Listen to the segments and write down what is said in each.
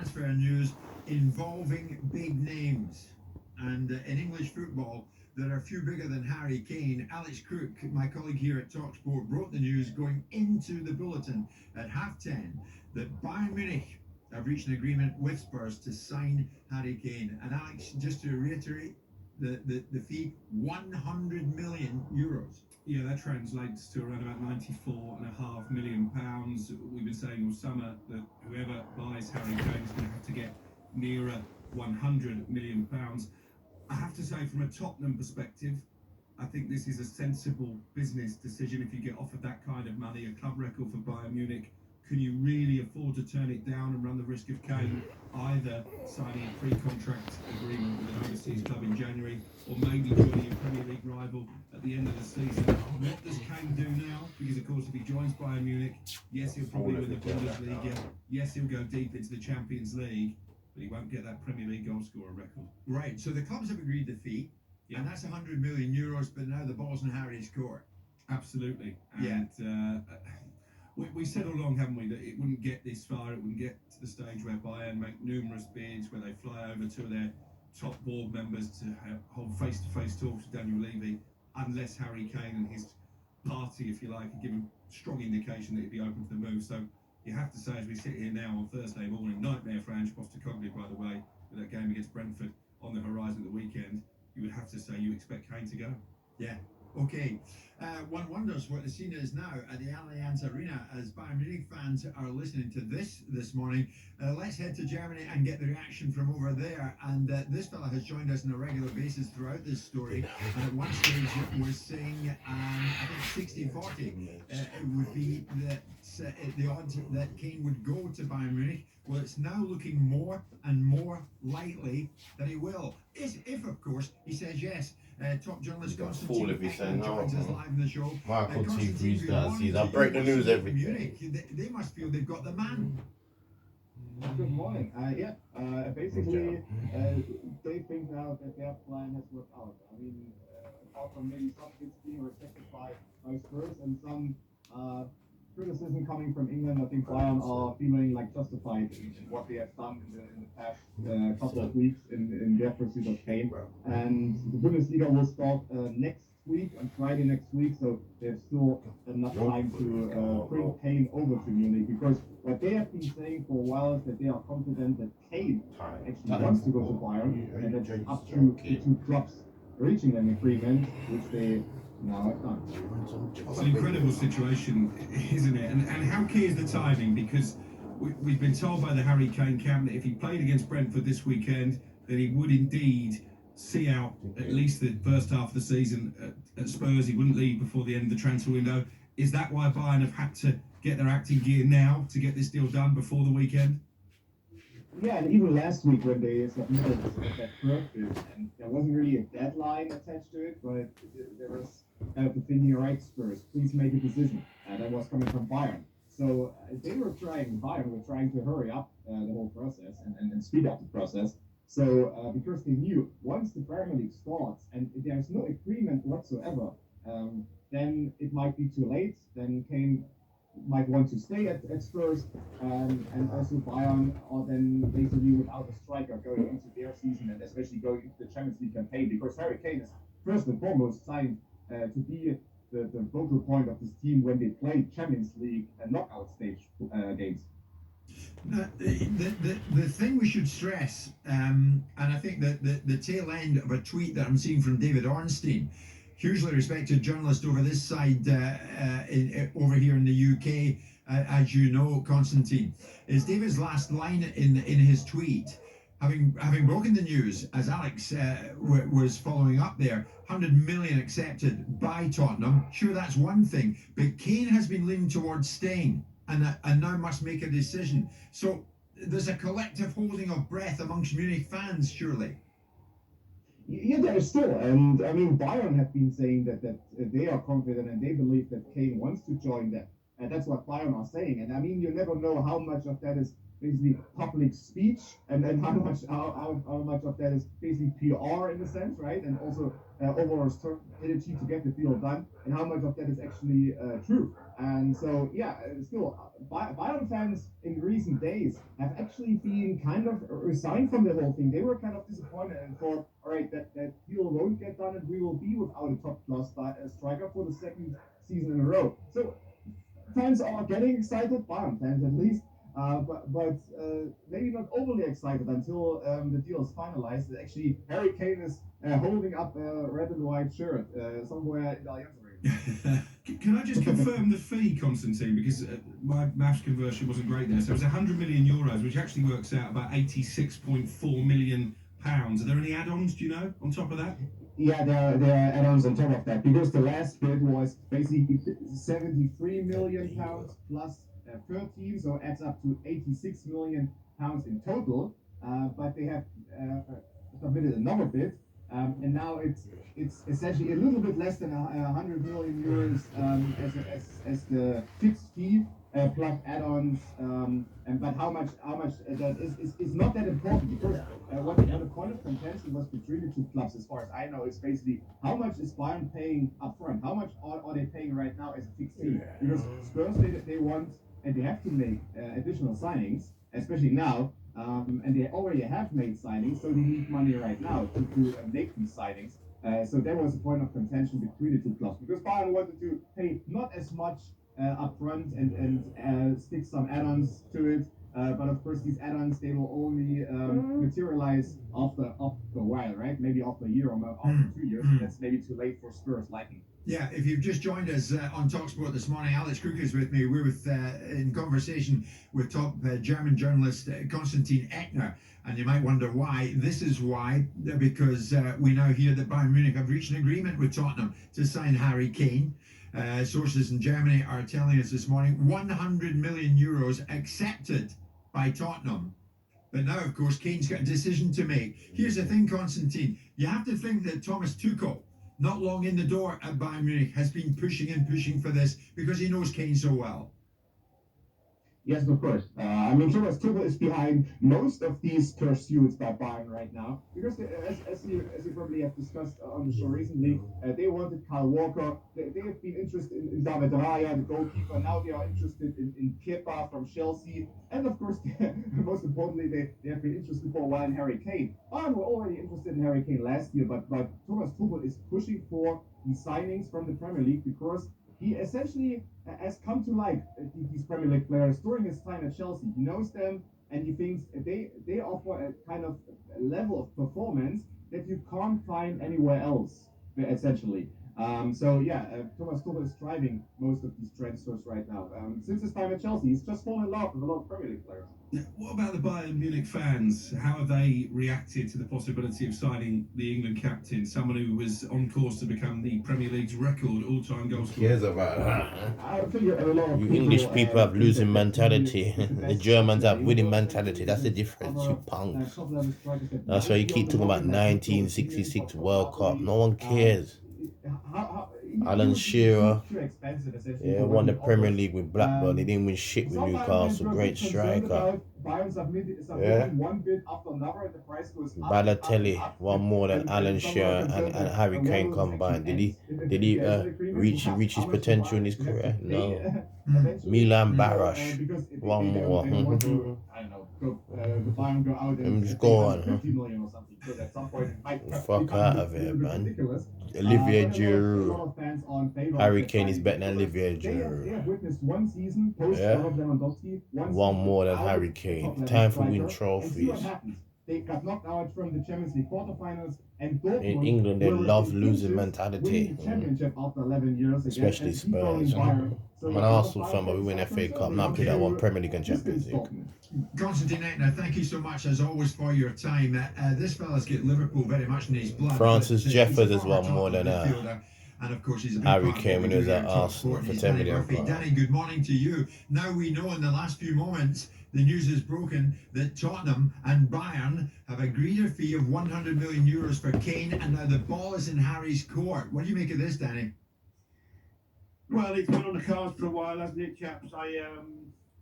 transfer news involving big names. And in English football, there are a few bigger than Harry Kane. Alex Crook, my colleague here at TalkSport, broke the news going into the bulletin at half-10 that Bayern Munich have reached an agreement with Spurs to sign Harry Kane. And Alex, just to reiterate, the fee, 100 million euros. Yeah, that translates to around about £94.5 million. We've been saying all summer that whoever buys Harry Kane is going to have to get nearer £100 million. I have to say, from a Tottenham perspective, I think this is a sensible business decision. If you get offered that kind of money, a club record for Bayern Munich, can you really afford to turn it down and run the risk of Kane either signing a pre-contract agreement with an overseas club in January or maybe joining a Premier League rival at the end of the season? What does Kane do now? Because, of course, if he joins Bayern Munich, yes, he'll probably win the Bundesliga, yes, he'll go deep into the Champions League, but he won't get that Premier League goalscorer record. Right, so the clubs have agreed the fee, and that's 100 million euros, but now the ball's in Harry's court. Absolutely. And, we said all along, haven't we, that it wouldn't get this far, it wouldn't get to the stage where Bayern make numerous bids, where they fly over two of their top board members to hold face-to-face talks with Daniel Levy, unless Harry Kane and his party, if you like, had given strong indication that he'd be open to the move. So you have to say, as we sit here now on Thursday morning, nightmare for Ange Postecoglou, by the way, with that game against Brentford on the horizon at the weekend, you would have to say you expect Kane to go. Yeah. Okay, one wonders what the scene is now at the Allianz Arena as Bayern Munich fans are listening to this morning. Let's head to Germany and get the reaction from over there. And this fella has joined us on a regular basis throughout this story. And at one stage was saying, I think 60-40 it would be that the odds that Kane would go to Bayern Munich. Well, it's now looking more and more likely that he will. If of course, he says yes. Top journalist Constantine joins us live in the show. Michael T. Freestyle. I break the news every day. They must feel they've got the man. Good morning. Basically, they think now that their plan has worked out. I mean, apart from maybe some things being rejected by Spurs and some criticism coming from England, I think Bayern are feeling like justified in what they have done in the past couple of weeks in their pursuit of Kane. And the Bundesliga will start next week, on Friday next week, so they have still enough time to bring Kane over to Munich, because what they have been saying for a while is that they are confident that Kane actually wants to go to Bayern, and it's up to the two clubs reaching an agreement, which they now have done. It's an incredible situation, isn't it? And how key is the timing? Because we've been told by the Harry Kane camp that if he played against Brentford this weekend, then he would indeed see out at least the first half of the season at Spurs. He wouldn't leave before the end of the transfer window. Is that why Bayern have had to get their act in gear now to get this deal done before the weekend? Yeah, and even last week when they submitted that first bid, and there wasn't really a deadline attached to it, but there was the thing here, right, Spurs, please make a decision. That was coming from Bayern. So Bayern were trying to hurry up the whole process and speed up the process. So because they knew once the Premier League starts and there's no agreement whatsoever, then it might be too late. Then Kane might want to stay at Spurs, and also Bayern are then basically without a striker going into their season, and especially going into the Champions League campaign, because Harry Kane is first and foremost signed to be the focal point of this team when they play Champions League and knockout stage games. The thing we should stress, and I think that the tail end of a tweet that I'm seeing from David Ornstein, hugely respected journalist over this side, over here in the UK, as you know, Constantine, is David's last line in his tweet, having broken the news, as Alex was following up there, 100 million accepted by Tottenham. Sure, that's one thing, but Kane has been leaning towards staying, and now must make a decision. So there's a collective holding of breath amongst Munich fans, surely. Yeah, there is still, and I mean, Bayern have been saying that they are confident and they believe that Kane wants to join them, and that's what Bayern are saying. And I mean, you never know how much of that is basically public speech and how much of that is basically PR in a sense, right? And also overall strategy to get the deal done, and how much of that is actually true. And so, yeah, still, Bayern fans in recent days have actually been kind of resigned from the whole thing. They were kind of disappointed and thought, all right, that deal won't get done, and we will be without a top-class striker for the second season in a row. So fans are getting excited, Bayern fans at least, but maybe not overly excited until the deal is finalized. Actually, Harry Kane is holding up a red and white shirt somewhere in the Allianz Arena. Can I just confirm the fee, Constantine? Because my maths conversion wasn't great there. So it's 100 million euros, which actually works out about 86.4 million pounds. Are there any add-ons, do you know, on top of that? Yeah, there are add-ons on top of that, because the last bid was basically 73 million pounds plus per team, so it adds up to 86 million pounds in total. But they have submitted another bid, and now it's essentially a little bit less than 100 million euros as the fixed fee. Plus add-ons, but how much that is not that important, because what the point of contention was between the two clubs, as far as I know, is basically how much is Bayern paying up front, how much are they paying right now as a fixed fee, because Spurs they want, and they have to make additional signings, especially now, and they already have made signings, so they need money right now to make these signings. So there was a point of contention between the two clubs, because Bayern wanted to pay not as much up front and stick some add-ons to it, but of course these add-ons, they will only materialize after a while, right? Maybe after a year or after 2 years. That's maybe too late for Spurs liking. Yeah, if you've just joined us on TalkSport this morning, Alex Crook is with me. We're in conversation with top German journalist Konstantin Eckner, and you might wonder why. This is why, because we now hear that Bayern Munich have reached an agreement with Tottenham to sign Harry Kane. Sources in Germany are telling us this morning 100 million euros accepted by Tottenham. But now, of course, Kane's got a decision to make. Here's the thing, Konstantin. You have to think that Thomas Tuchel, not long in the door at Bayern Munich, has been pushing for this because he knows Kane so well. Yes, of course. I mean, Thomas Tuchel is behind most of these pursuits by Bayern right now, because as you probably have discussed on the show recently, they wanted Kyle Walker. They have been interested in David Raya, the goalkeeper. Now they are interested in Kepa from Chelsea, and of course, most importantly, they have been interested for a while in Harry Kane. Bayern were already interested in Harry Kane last year, but Thomas Tuchel is pushing for the signings from the Premier League, because he essentially has come to like these Premier League players during his time at Chelsea. He knows them, and he thinks they offer a kind of level of performance that you can't find anywhere else, essentially. So yeah, Thomas Tuchel is driving most of these transfers right now. Since his time at Chelsea, he's just fallen in love with a lot of Premier League players. What about the Bayern Munich fans? How have they reacted to the possibility of signing the England captain, someone who was on course to become the Premier League's record all-time goal scorer? Who cares about that? I think a lot of You people, English people have losing mentality. The Germans have winning mentality. That's the difference, you punks. That's why you keep talking about 1966 World Cup. No one cares. Alan Shearer, yeah, won the Premier League with Blackburn. He didn't win shit with Newcastle. Great striker. Yeah. Balotelli won more than Alan Shearer and Harry Kane combined. Did he reach his potential in his career? No. Milan Baros won more. Just go on. Fuck out of it, man. Olivier Giroud. Harry Kane is better than Olivier Giroud. Yeah. One more than Harry Kane. Time for win trophies. They got knocked out from the Champions League quarterfinals, and in England, they love losing mentality. After 11 years, especially Spurs. I'm an Arsenal fan, but we win FA Cup. Not play that one Premier League and Champions League. Konstantin Eckner, thank you so much as always for your time. This fella's got Liverpool very much in his blood. Francis Jeffers has won more than and of course, he's a big Harry part of Kane when he was at Arsenal for 10 million. Danny, good morning to you. Now we know in the last few moments the news is broken that Tottenham and Bayern have agreed a fee of 100 million euros for Kane, and now the ball is in Harry's court. What do you make of this, Danny? Well, it's been on the cards for a while, hasn't it, chaps?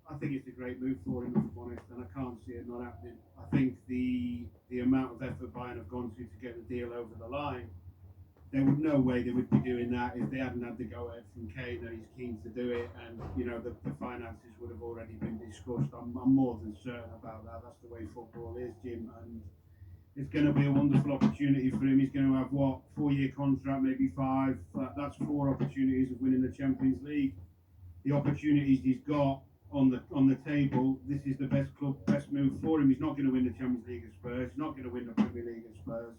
I think it's a great move for him, if I'm honest, and I can't see it not happening. I think the amount of effort Bayern have gone to get the deal over the line, there would no way they would be doing that if they hadn't had the go-ahead from Kane that he's keen to do it, and the finances would have already been discussed. I'm more than certain about that. That's the way football is, Jim, and it's going to be a wonderful opportunity for him. He's going to have 4-year contract, maybe 5. That's 4 opportunities of winning the Champions League. The opportunities he's got on the table, this is the best move for him. He's not going to win the Champions League at Spurs. He's not going to win the Premier League at Spurs.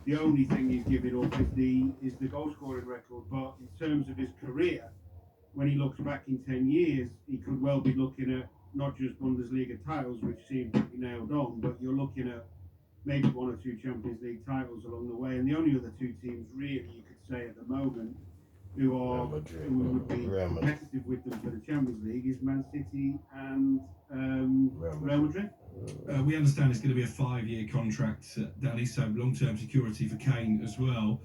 The only thing he's giving up is the goal scoring record. But in terms of his career, when he looks back in 10 years, he could well be looking at not just Bundesliga titles, which seem pretty nailed on, but you're looking at maybe 1 or 2 Champions League titles along the way. And the only other 2 teams really you could say at the moment who would be competitive with them for the Champions League is Man City and Real Madrid. We understand it's going to be a 5-year contract, Danny, so long-term security for Kane as well.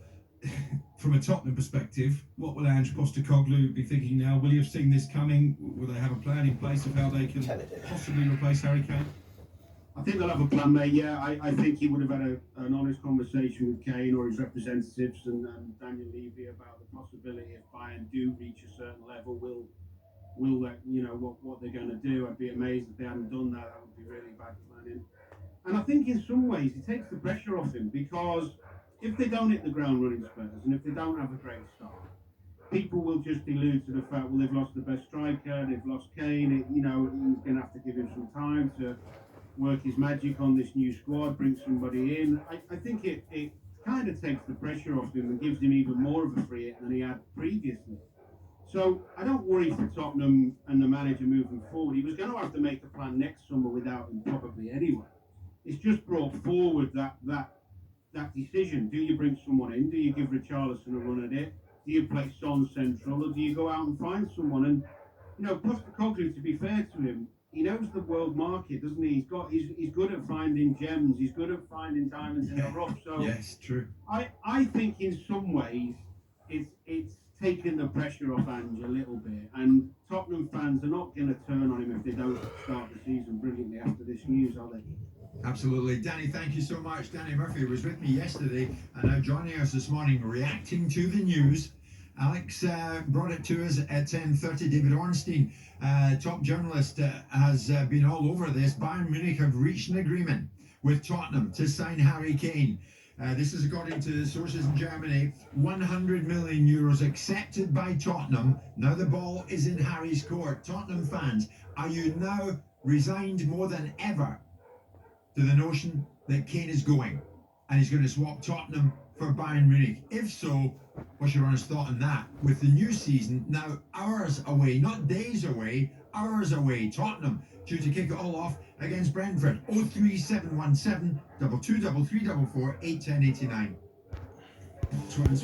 From a Tottenham perspective, what will Ange Postecoglou be thinking now? Will he have seen this coming? Will they have a plan in place of how they can possibly replace Harry Kane? I think they'll have a plan, mate. Yeah, I think he would have had an honest conversation with Kane or his representatives and Daniel Levy about the possibility if Bayern do reach a certain level, will let what they're going to do. I'd be amazed if they hadn't done that. That would be really bad planning. And I think in some ways it takes the pressure off him, because if they don't hit the ground running, Spurs, and if they don't have a great start, people will just allude to the fact, well, they've lost the best striker, they've lost Kane. He's going to have to give him some time to work his magic on this new squad, bring somebody in. I think it kind of takes the pressure off him and gives him even more of a free hit than he had previously. So I don't worry for Tottenham and the manager moving forward. He was going to have to make a plan next summer without him probably anyway. It's just brought forward that decision. Do you bring someone in? Do you give Richarlison a run at it? Do you play Son central, or do you go out and find someone? And Postecoglou, to be fair to him, he knows the world market, doesn't he? He's good at finding gems. He's good at finding diamonds in the rough. So yes, true. I think in some ways it's taken the pressure off Ange a little bit, and Tottenham fans are not going to turn on him if they don't start the season brilliantly after this news, are they? Absolutely. Danny, thank you so much. Danny Murphy was with me yesterday and now joining us this morning reacting to the news. Alex brought it to us at 10:30. David Ornstein, top journalist, has been all over this. Bayern Munich have reached an agreement with Tottenham to sign Harry Kane. This is according to sources in Germany. 100 million euros accepted by Tottenham. Now the ball is in Harry's court. Tottenham fans, are you now resigned more than ever to the notion that Kane is going and he's going to swap Tottenham for Bayern Munich? If so, what's your honest thought on that? With the new season now hours away, not days away, hours away, Tottenham due to kick it all off against Brentford. 03717 223344 81089.